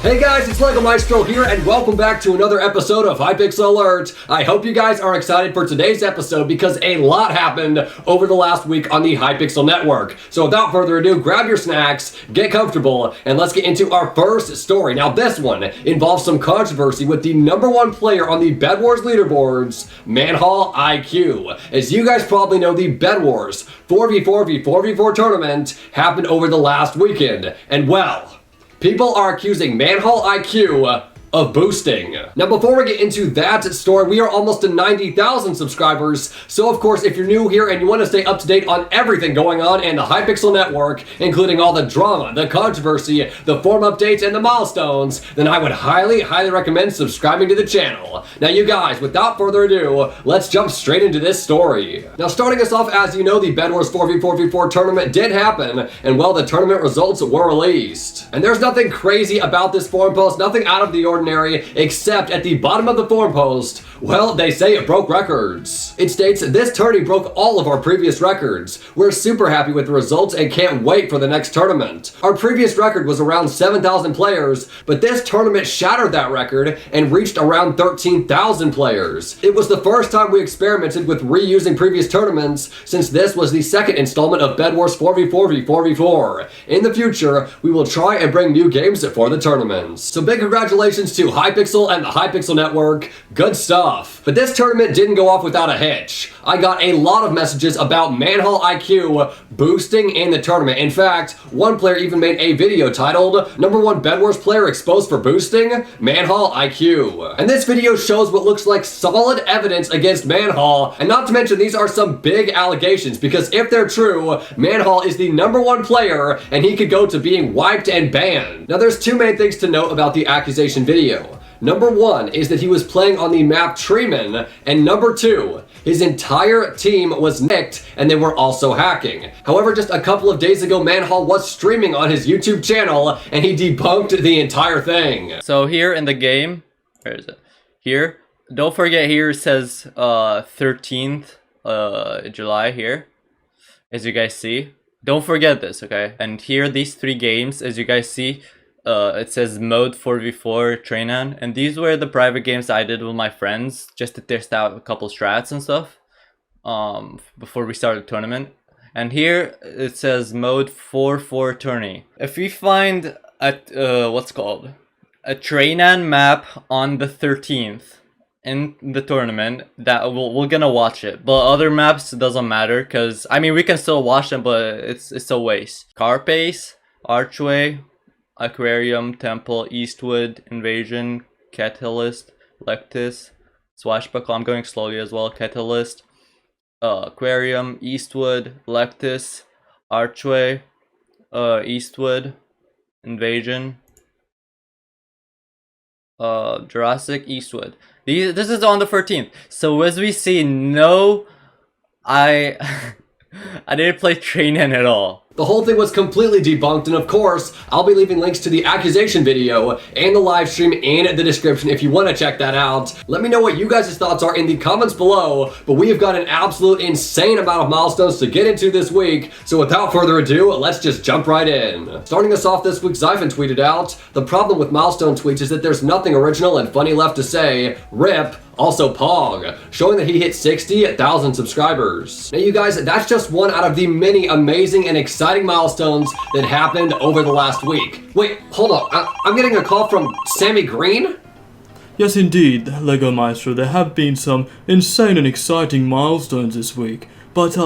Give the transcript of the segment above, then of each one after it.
Hey guys, it's LEGO Maestro here, and welcome back to another episode of Hypixel Alert. I hope you guys are excited for today's episode because a lot happened over the last week on the Hypixel Network. So without further ado, grab your snacks, get comfortable, and let's get into our first story. Now this one involves some controversy with the #1 player on the Bed Wars leaderboards, Manhaul IQ. As you guys probably know, the Bed Wars 4v4v4v4 tournament happened over the last weekend, and well, people are accusing Manhaul IQ of boosting. Now before we get into that story, we are almost to 90,000 subscribers, so of course if you're new here and you want to stay up to date on everything going on in the Hypixel Network, including all the drama, the controversy, the form updates, and the milestones, then I would highly recommend subscribing to the channel. Now you guys, without further ado, let's jump straight into this story. Now starting us off, as you know, the Bed Wars 4v4v4 tournament did happen, and well, the tournament results were released. And there's nothing crazy about this forum post, nothing out of the ordinary, except at the bottom of the forum post, well, they say it broke records. It states, "This tourney broke all of our previous records. We're super happy with the results and can't wait for the next tournament. Our previous record was around 7,000 players, but this tournament shattered that record and reached around 13,000 players. It was the first time we experimented with reusing previous tournaments, since this was the second installment of Bed Wars 4v4v4v4. In the future, we will try and bring new games for the tournaments." So big congratulations to Hypixel and the Hypixel Network. Good stuff. But this tournament didn't go off without a hitch. I got a lot of messages about Manhaul IQ boosting in the tournament. In fact, one player even made a video titled #1 Bed Wars player exposed for boosting Manhaul IQ. And this video shows what looks like solid evidence against Manhaul, and not to mention these are some big allegations, because if they're true, Manhaul is the #1 player and he could go to being wiped and banned. Now there's two main things to note about the accusation video. Number one is that he was playing on the map Treeman, and number two, his entire team was nicked and they were also hacking. However, just a couple of days ago, Manhaul was streaming on his YouTube channel and he debunked the entire thing. So here in the game, where is it? Here, don't forget here it says 13th July here, as you guys see. Don't forget this, okay? And here, these three games, as you guys see, it says mode 4v4 Trainan, and these were the private games I did with my friends just to test out a couple strats and stuff before we started the tournament. And here it says mode 4-4 tourney. If we find a what's called a Trainan map on the 13th in the tournament, that we're gonna watch it, but other maps doesn't matter, because I mean we can still watch them, but it's a waste. Carpace, Archway, Aquarium, Temple, Eastwood, Invasion, Catalyst, Lectus, Swashbuckle. I'm going slowly as well. Catalyst, Aquarium, Eastwood, Lectus, Archway, Eastwood, Invasion, Jurassic, Eastwood. This is on the 13th. So as we see, no, I didn't play Trainan at all. The whole thing was completely debunked, and of course, I'll be leaving links to the accusation video and the live stream in the description if you want to check that out. Let me know what you guys' thoughts are in the comments below, but we have got an absolute insane amount of milestones to get into this week, so without further ado, let's just jump right in. Starting us off this week, Zyphon tweeted out, "The problem with milestone tweets is that there's nothing original and funny left to say. RIP. Also Pog," showing that he hit 60,000 subscribers. Now you guys, that's just one out of the many amazing and exciting milestones that happened over the last week. Wait, hold on, I'm getting a call from Sammy Green? Yes indeed, LEGO Maestro, there have been some insane and exciting milestones this week, but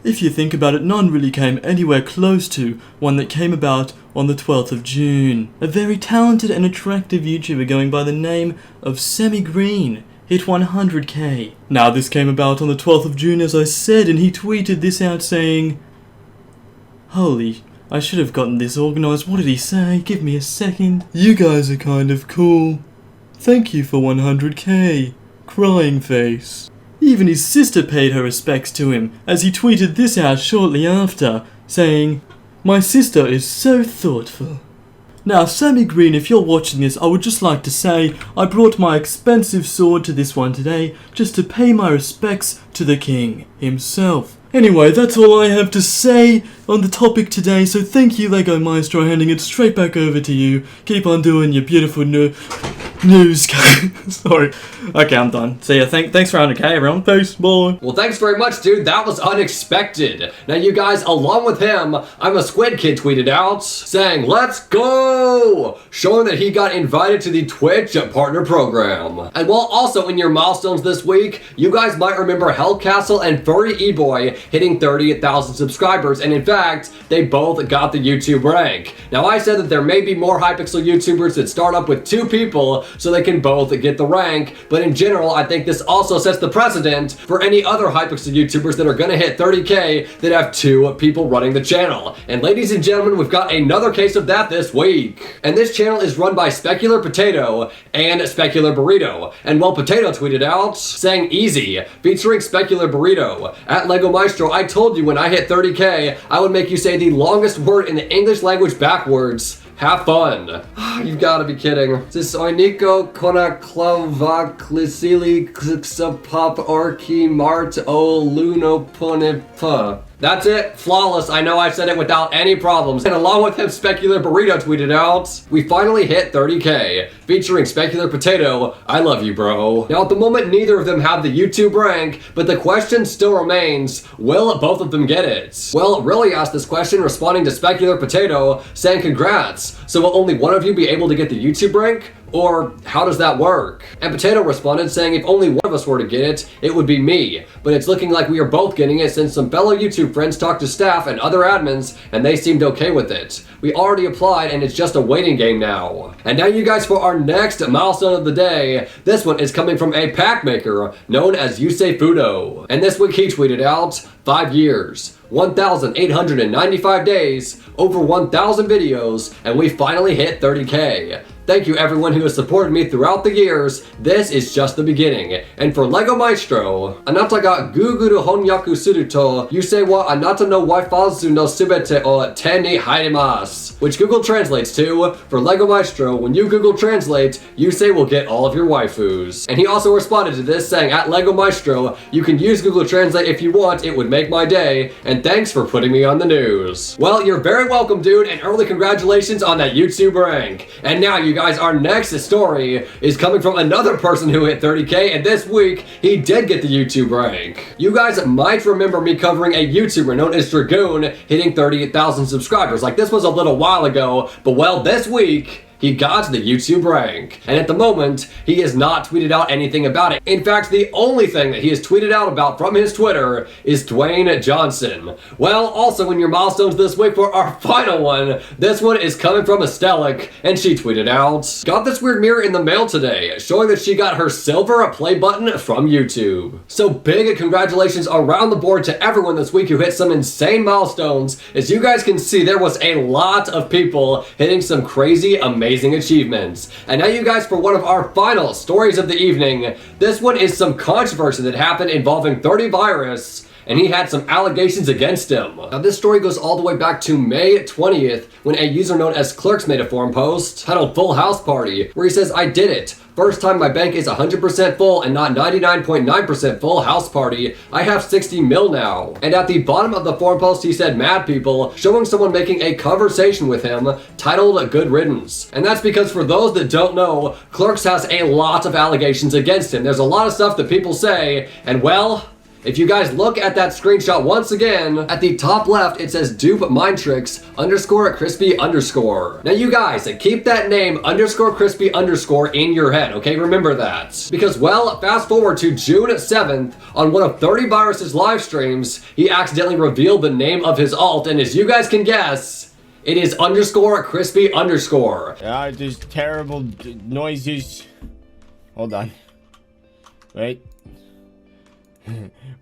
if you think about it, none really came anywhere close to one that came about on the 12th of June. A very talented and attractive YouTuber going by the name of Sammy Green hit 100k. Now this came about on the 12th of June, as I said, and he tweeted this out saying, "Holy, I should have gotten this organized. What did he say? Give me a second. You guys are kind of cool. Thank you for 100k. Crying face." Even his sister paid her respects to him, as he tweeted this out shortly after, saying, "My sister is so thoughtful." Now, Sammy Green, if you're watching this, I would just like to say I brought my expensive sword to this one today just to pay my respects to the king himself. Anyway, that's all I have to say on the topic today, so thank you, Lego Maestro, handing it straight back over to you. Keep on doing your beautiful news. Sorry. Okay, I'm done. See ya. Thanks for 100k, everyone. Peace. Bye. Well, thanks very much, dude. That was unexpected. Now, you guys, along with him, I'm a Squid Kid tweeted out saying, "Let's go!" showing that he got invited to the Twitch partner program. And while also in your milestones this week, you guys might remember Hellcastle and Furry E-Boy hitting 30,000 subscribers, and in fact, they both got the YouTube rank. Now, I said that there may be more Hypixel YouTubers that start up with 2 people so they can both get the rank, but in general, I think this also sets the precedent for any other Hypixel YouTubers that are gonna hit 30k that have 2 people running the channel. And ladies and gentlemen, we've got another case of that this week. And this channel is run by Specular Potato and Specular Burrito. And well, Potato tweeted out saying, "Easy, featuring Specular Burrito. At Lego Maestro, I told you when I hit 30k, I would make you say the longest word in the English language backwards. Have fun." You've got to be kidding. This oiniko kona klava klisili pop orki mart o luno ponepa. That's it. Flawless. I know I said it without any problems. And along with him, Specular Burrito tweeted out, "We finally hit 30k. Featuring Specular Potato. I love you, bro." Now, at the moment, neither of them have the YouTube rank, but the question still remains, will both of them get it? Well, Really asked this question, responding to Specular Potato, saying congrats. So will only one of you be able to get the YouTube rank? Or how does that work? And Potato responded saying if only one of us were to get it, it would be me. But it's looking like we are both getting it since some fellow YouTube friends talked to staff and other admins and they seemed okay with it. We already applied and it's just a waiting game now. And now you guys for our next milestone of the day. This one is coming from a pack maker known as Yusei Fudo. And this week he tweeted out, 5 years, 1,895 days, over 1,000 videos, and we finally hit 30k. Thank you everyone who has supported me throughout the years. This is just the beginning. And for Lego Maestro, anata ga Google honyaku suru to yusei wa anata no waifazu no subete o te ni harimasu. Which Google translates to, for Lego Maestro, when you Google Translate, Yusei will get all of your waifus. And he also responded to this saying, at Lego Maestro, you can use Google Translate if you want, it would make my day, and thanks for putting me on the news. Well, you're very welcome, dude, and early congratulations on that YouTube rank. And now you guys, our next story is coming from another person who hit 30k, and this week, he did get the YouTube rank. You guys might remember me covering a YouTuber known as Dragoon hitting 30,000 subscribers. Like, this was a little while ago, but well, this week, he got the YouTube rank. And at the moment, he has not tweeted out anything about it. In fact, the only thing that he has tweeted out about from his Twitter is Dwayne Johnson. Well, also in your milestones this week for our final one, this one is coming from Estelic, and she tweeted out, got this weird mirror in the mail today, showing that she got her silver play button from YouTube. So big congratulations around the board to everyone this week who hit some insane milestones. As you guys can see, there was a lot of people hitting some crazy, amazing achievements. And now you guys for one of our final stories of the evening. This one is some controversy that happened involving 30 Virus, and he had some allegations against him. Now this story goes all the way back to May 20th when a user known as Clerks made a forum post titled Full House Party where he says, I did it. First time my bank is 100% full and not 99.9% full house party. I have 60 mil now. And at the bottom of the forum post he said mad people, showing someone making a conversation with him titled Good Riddance. And that's because for those that don't know, Clerks has a lot of allegations against him. There's a lot of stuff that people say, and well, if you guys look at that screenshot once again, at the top left, it says dupe mind tricks underscore crispy underscore. Now you guys, keep that name underscore crispy underscore in your head, okay? Remember that. Because, well, fast forward to June 7th, on one of 30 Virus's live streams, he accidentally revealed the name of his alt, and as you guys can guess, it is underscore crispy underscore. There's terrible noises. Hold on. Wait.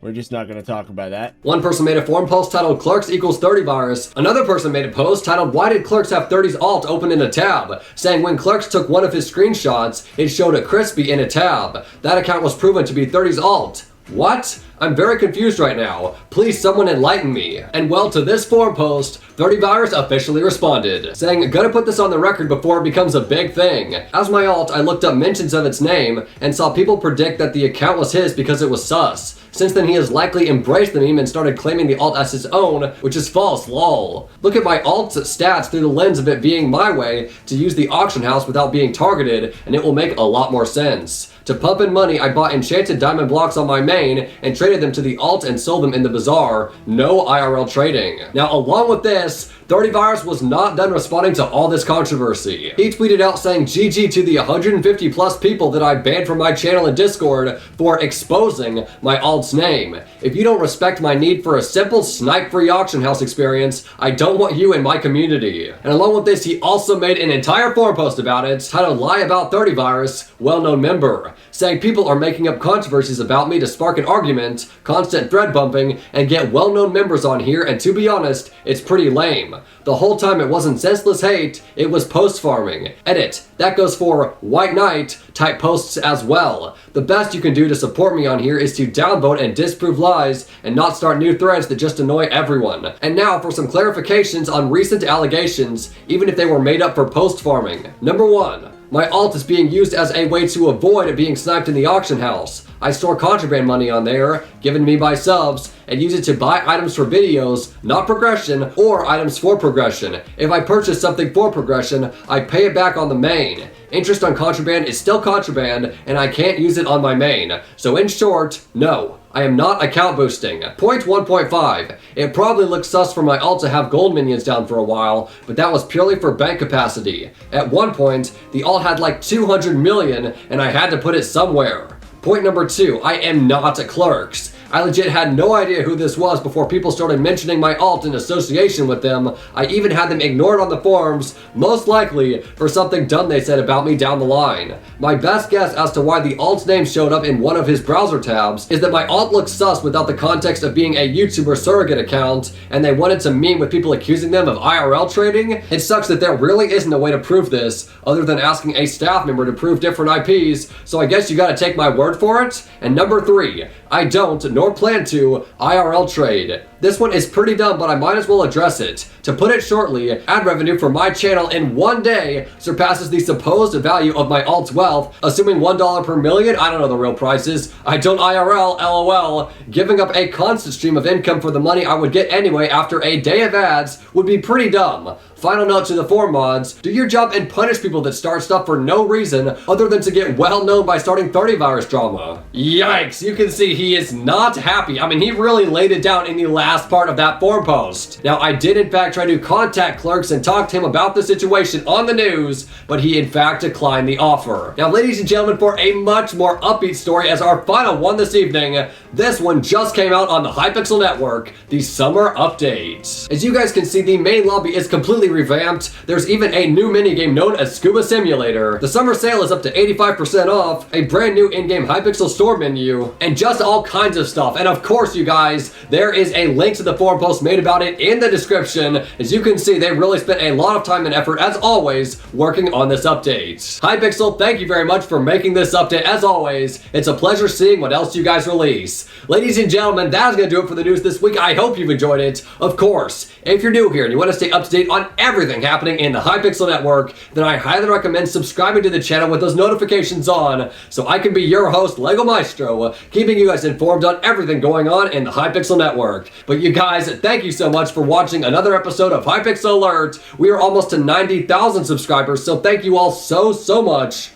We're just not going to talk about that. One person made a forum post titled Clerks equals 30 Virus. Another person made a post titled Why did Clerks have 30's alt open in a tab? Saying when Clerks took one of his screenshots, it showed a crispy in a tab. That account was proven to be 30's alt. What? I'm very confused right now. Please someone enlighten me. And well, to this forum post, 30virus officially responded, saying, gonna put this on the record before it becomes a big thing. As my alt, I looked up mentions of its name and saw people predict that the account was his because it was sus. Since then, he has likely embraced the meme and started claiming the alt as his own, which is false, lol. Look at my alt's stats through the lens of it being my way to use the auction house without being targeted, and it will make a lot more sense. To pump in money, I bought enchanted diamond blocks on my main and traded them to the alt and sold them in the bazaar. No IRL trading. Now, along with this, 30virus was not done responding to all this controversy. He tweeted out saying GG to the 150 plus people that I banned from my channel and Discord for exposing my alt's name. If you don't respect my need for a simple snipe-free auction house experience, I don't want you in my community. And along with this, he also made an entire forum post about it, titled Lie About 30virus, well-known member, saying people are making up controversies about me to spark an argument, constant thread bumping, and get well-known members on here, and to be honest, it's pretty lame. The whole time it wasn't senseless hate, it was post farming. Edit. That goes for White Knight type posts as well. The best you can do to support me on here is to downvote and disprove lies and not start new threads that just annoy everyone. And now for some clarifications on recent allegations, even if they were made up for post farming. Number 1. My alt is being used as a way to avoid being sniped in the auction house. I store contraband money on there, given me by subs, and use it to buy items for videos, not progression, or items for progression. If I purchase something for progression, I pay it back on the main. Interest on contraband is still contraband, and I can't use it on my main. So in short, no. I am not account boosting. Point 1.5. It probably looks sus for my alt to have gold minions down for a while, but that was purely for bank capacity. At one point, the alt had like 200 million, and I had to put it somewhere. Point number 2. I am not a Clerks. I legit had no idea who this was before people started mentioning my alt in association with them. I even had them ignored on the forums, most likely for something dumb they said about me down the line. My best guess as to why the alt's name showed up in one of his browser tabs is that my alt looks sus without the context of being a YouTuber surrogate account, and they wanted to meme with people accusing them of IRL trading. It sucks that there really isn't a way to prove this, other than asking a staff member to prove different IPs, so I guess you gotta take my word for it. And number 3, I don't, nor plan to, IRL trade. This one is pretty dumb, but I might as well address it. To put it shortly, ad revenue for my channel in one day surpasses the supposed value of my alt's wealth, assuming $1 per million. I don't know the real prices. I don't IRL, LOL. Giving up a constant stream of income for the money I would get anyway after a day of ads would be pretty dumb. Final note to the forum mods, do your job and punish people that start stuff for no reason other than to get well known by starting 30virus drama. Yikes, you can see he is not happy. I mean, he really laid it down in the last part of that forum post. Now, I did in fact try to contact Clerks and talk to him about the situation on the news, but he in fact declined the offer. Now, ladies and gentlemen, for a much more upbeat story as our final one this evening, this one just came out on the Hypixel Network, the summer update. As you guys can see, the main lobby is completely revamped. There's even a new minigame known as Scuba Simulator. The summer sale is up to 85% off, a brand new in-game Hypixel store menu, and just all kinds of stuff. And of course, you guys, there is a link to the forum post made about it in the description. As you can see, they really spent a lot of time and effort, as always, working on this update. Hypixel, thank you very much for making this update. As always, it's a pleasure seeing what else you guys release. Ladies and gentlemen, that is going to do it for the news this week. I hope you've enjoyed it. Of course, if you're new here and you want to stay up to date on everything happening in the Hypixel Network, then I highly recommend subscribing to the channel with those notifications on so I can be your host, Lego Maestro, keeping you guys informed on everything going on in the Hypixel Network. But you guys, thank you so much for watching another episode of Hypixel Alert. We are almost to 90,000 subscribers, so thank you all so much.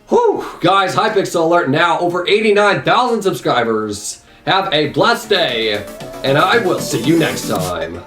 Whew, guys, Hypixel Alert now over 89,000 subscribers. Have a blessed day, and I will see you next time.